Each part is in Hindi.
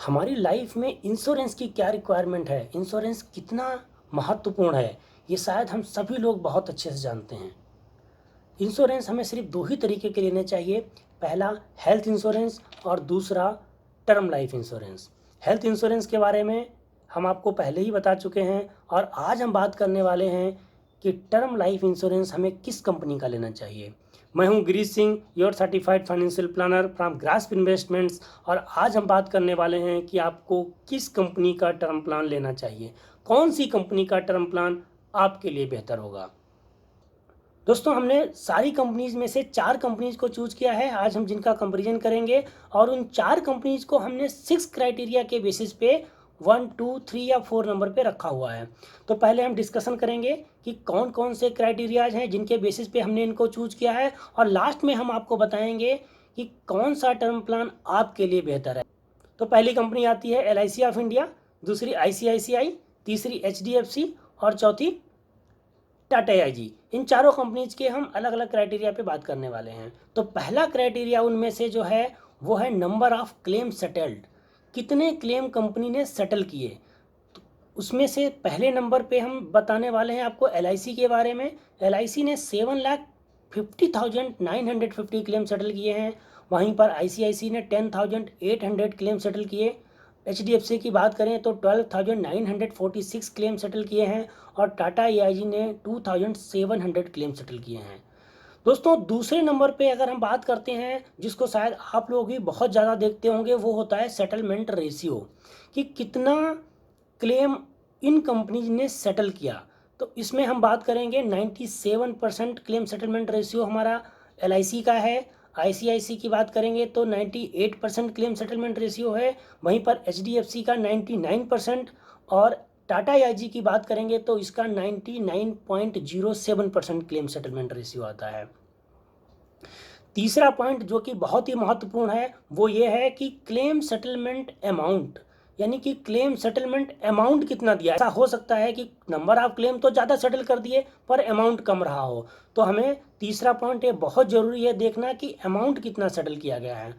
हमारी लाइफ में इंश्योरेंस की क्या रिक्वायरमेंट है, इंश्योरेंस कितना महत्वपूर्ण है, ये शायद हम सभी लोग बहुत अच्छे से जानते हैं। इंश्योरेंस हमें सिर्फ दो ही तरीके के लेने चाहिए। पहला हेल्थ इंश्योरेंस और दूसरा term life insurance. Health insurance के बारे में हम आपको पहले ही बता चुके हैं और आज हम बात करने वाले हैं कि टर्म लाइफ इंश्योरेंस हमें किस कंपनी का लेना चाहिए। मैं हूं Girish Singh, your certified financial planner from Grasp Investments, और आज हम बात करने वाले हैं कि आपको किस कंपनी का टर्म प्लान लेना चाहिए, कौन सी कंपनी का टर्म प्लान आपके लिए बेहतर होगा। दोस्तों, हमने सारी कंपनीज में से 4 कंपनीज को चूज किया है आज हम जिनका कंपैरिजन करेंगे, और उन 4 कंपनीज को हमने 6 क्राइटेरिया के बेसिस पे 1, 2, 3 या 4 नंबर पे रखा हुआ है। तो पहले हम डिस्कशन करेंगे कि कौन कौन से क्राइटेरियाज हैं जिनके बेसिस पे हमने इनको चूज किया है, और लास्ट में हम आपको बताएंगे कि कौन सा टर्म प्लान आपके लिए बेहतर है। तो पहली कंपनी आती है LIC ऑफ इंडिया, दूसरी ICICI, तीसरी HDFC और चौथी टाटा AIG। इन चारों कंपनीज के हम अलग अलग क्राइटेरिया पे बात करने वाले हैं। तो पहला क्राइटेरिया उनमें से जो है वो है नंबर ऑफ क्लेम सेटल्ड, कितने क्लेम कंपनी ने सेटल किए। तो उसमें से पहले नंबर पे हम बताने वाले हैं आपको LIC के बारे में। LIC ने 7,50,950 क्लेम सेटल किए हैं। वहीं पर ICICI ने 10,800 क्लेम सेटल किए। HDFC की बात करें तो 12,946 क्लेम सेटल किए हैं, और टाटा AIG ने 2,700 क्लेम सेटल किए हैं। दोस्तों, दूसरे नंबर पे अगर हम बात करते हैं जिसको शायद आप लोग भी बहुत ज़्यादा देखते होंगे, वो होता है सेटलमेंट रेशियो, कि कितना क्लेम इन कंपनीज ने सेटल किया। तो इसमें हम बात करेंगे 97% क्लेम सेटलमेंट रेशियो हमारा LIC का है। ICICI की बात करेंगे तो 98% क्लेम सेटलमेंट रेशियो है। वहीं पर HDFC का 99%, और टाटा AIG की बात करेंगे तो इसका 99.07% क्लेम सेटलमेंट रेशियो आता है। तीसरा पॉइंट जो कि बहुत ही महत्वपूर्ण है वो ये है कि क्लेम सेटलमेंट अमाउंट, यानी कि क्लेम सेटलमेंट अमाउंट कितना दिया। ऐसा हो सकता है कि नंबर ऑफ क्लेम तो ज़्यादा सेटल कर दिए पर अमाउंट कम रहा हो, तो हमें तीसरा पॉइंट ये बहुत ज़रूरी है देखना कि अमाउंट कितना सेटल किया गया है।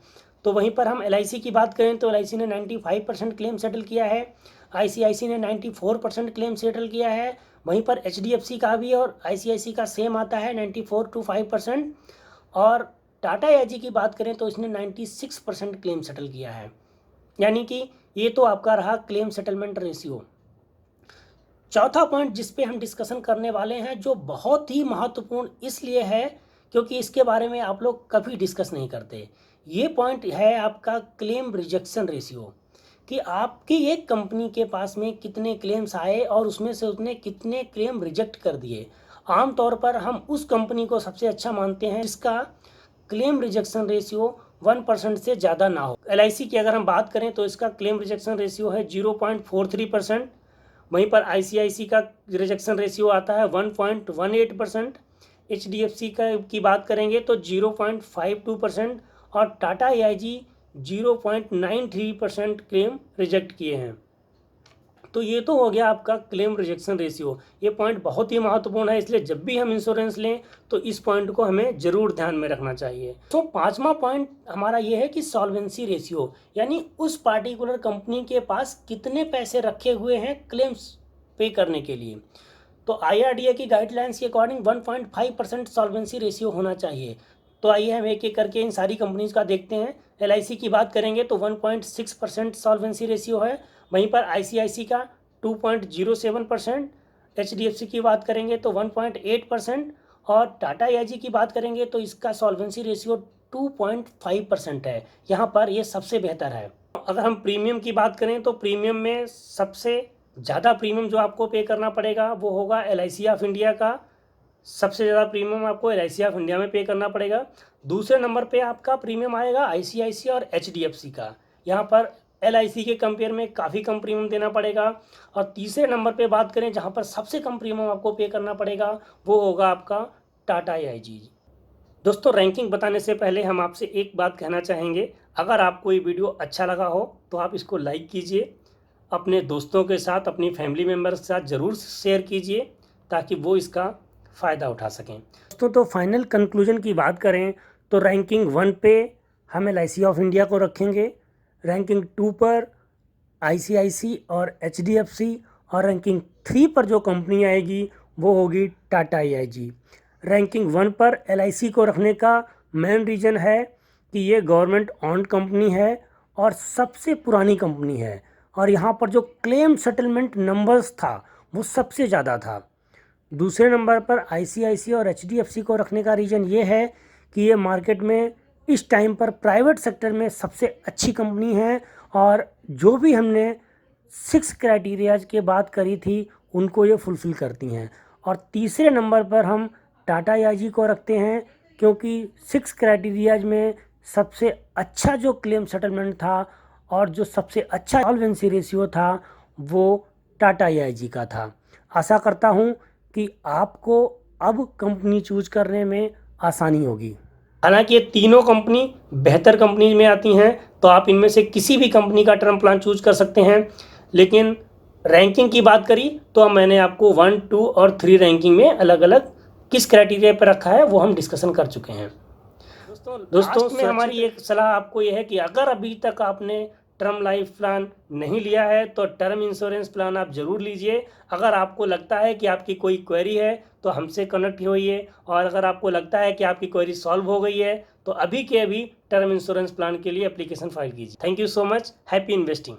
तो वहीं पर हम LIC की बात करें तो LIC ने 95% क्लेम सेटल किया है, ICICI ने 94% क्लेम सेटल किया है। वहीं पर HDFC का भी और ICICI का सेम आता है 94 to 5%, और टाटा AIG की बात करें तो इसने 96% क्लेम सेटल किया है। यानी कि ये तो आपका रहा क्लेम सेटलमेंट रेशियो। चौथा पॉइंट जिस पे हम डिस्कशन करने वाले हैं जो बहुत ही महत्वपूर्ण इसलिए है क्योंकि इसके बारे में आप लोग कभी डिस्कस नहीं करते, ये पॉइंट है आपका क्लेम रिजेक्शन रेशियो, कि आपकी एक कंपनी के पास में कितने क्लेम्स आए और उसमें से उसने कितने क्लेम रिजेक्ट कर दिए। आमतौर पर हम उस कंपनी को सबसे अच्छा मानते हैं जिसका क्लेम रिजेक्शन रेशियो 1% से ज़्यादा ना हो। LIC की अगर हम बात करें तो इसका क्लेम रिजेक्शन रेशियो है 0.43%। वहीं पर ICICI का रिजेक्शन रेशियो आता है 1.18%। HDFC का की बात करेंगे तो 0.52%, और टाटा AIG 0.93% क्लेम रिजेक्ट किए हैं। तो ये तो हो गया आपका क्लेम रिजेक्शन रेशियो। ये पॉइंट बहुत ही महत्वपूर्ण है, इसलिए जब भी हम इंश्योरेंस लें तो इस पॉइंट को हमें जरूर ध्यान में रखना चाहिए। तो पांचवा पॉइंट हमारा ये है कि सॉल्वेंसी रेशियो, यानी उस पार्टिकुलर कंपनी के पास कितने पैसे रखे हुए हैं क्लेम्स पे करने के लिए। तो IRDA की गाइडलाइंस के अकॉर्डिंग 1.5% सॉल्वेंसी रेशियो होना चाहिए। तो आइए हम एक एक करके इन सारी कंपनीज का देखते हैं। LIC की बात करेंगे तो 1.6% सॉल्वेंसी रेशियो है। वहीं पर ICICI का 2.07%, HDFC की बात करेंगे तो 1.8%, और टाटा AIG की बात करेंगे तो इसका सॉल्वेंसी रेशियो 2.5% है। यहाँ पर ये सबसे बेहतर है। अगर हम प्रीमियम की बात करें तो प्रीमियम में सबसे ज़्यादा प्रीमियम जो आपको पे करना पड़ेगा वो होगा LIC ऑफ इंडिया का। सबसे ज़्यादा प्रीमियम आपको LIC ऑफ इंडिया में पे करना पड़ेगा। दूसरे नंबर पे आपका प्रीमियम आएगा ICICI और HDFC का। यहाँ पर LIC के कंपेयर में काफ़ी कम प्रीमियम देना पड़ेगा। और तीसरे नंबर पे बात करें जहाँ पर सबसे कम प्रीमियम आपको पे करना पड़ेगा वो होगा आपका टाटा AIG। दोस्तों, रैंकिंग बताने से पहले हम आपसे एक बात कहना चाहेंगे, अगर आपको ये वीडियो अच्छा लगा हो तो आप इसको लाइक कीजिए, अपने दोस्तों के साथ, अपनी फैमिली मेम्बर्स के साथ ज़रूर शेयर कीजिए ताकि वो इसका फ़ायदा उठा सकें। दोस्तों, तो फाइनल कंक्लूजन की बात करें तो रैंकिंग 1 पे हम LIC ऑफ इंडिया को रखेंगे, रैंकिंग 2 पर ICICI और HDFC, और रैंकिंग 3 पर जो कंपनी आएगी वो होगी टाटा AIG। रैंकिंग 1 पर LIC को रखने का मेन रीज़न है कि ये गवर्नमेंट ऑन्ड कंपनी है और सबसे पुरानी कंपनी है, और यहाँ पर जो क्लेम सेटलमेंट नंबर्स था वो सबसे ज़्यादा था। दूसरे नंबर पर ICICI और HDFC को रखने का रीज़न ये है कि ये मार्केट में इस टाइम पर प्राइवेट सेक्टर में सबसे अच्छी कंपनी है, और जो भी हमने 6 क्राइटेरियाज के बात करी थी उनको ये फुलफ़िल करती हैं। और तीसरे नंबर पर हम टाटा AIG को रखते हैं क्योंकि 6 क्राइटेरियाज में सबसे अच्छा जो क्लेम सेटलमेंट था और जो सबसे अच्छा सॉल्वेंसी रेशियो था वो टाटा AIG का था। आशा करता हूँ कि आपको अब कंपनी चूज करने में आसानी होगी। हालांकि ये तीनों कंपनी बेहतर कंपनी में आती हैं, तो आप इनमें से किसी भी कंपनी का टर्म प्लान चूज कर सकते हैं। लेकिन रैंकिंग की बात करी तो मैंने आपको 1, 2 और 3 रैंकिंग में अलग अलग किस क्राइटेरिया पर रखा है वो हम डिस्कशन कर चुके हैं। दोस्तों में हमारी एक सलाह आपको ये है कि अगर अभी तक आपने टर्म लाइफ प्लान नहीं लिया है तो टर्म इंश्योरेंस प्लान आप जरूर लीजिए। अगर आपको लगता है कि आपकी कोई क्वेरी है तो हमसे कनेक्ट होइए, और अगर आपको लगता है कि आपकी क्वेरी सॉल्व हो गई है तो अभी के अभी टर्म इंश्योरेंस प्लान के लिए एप्लीकेशन फाइल कीजिए। Thank you so much. Happy investing.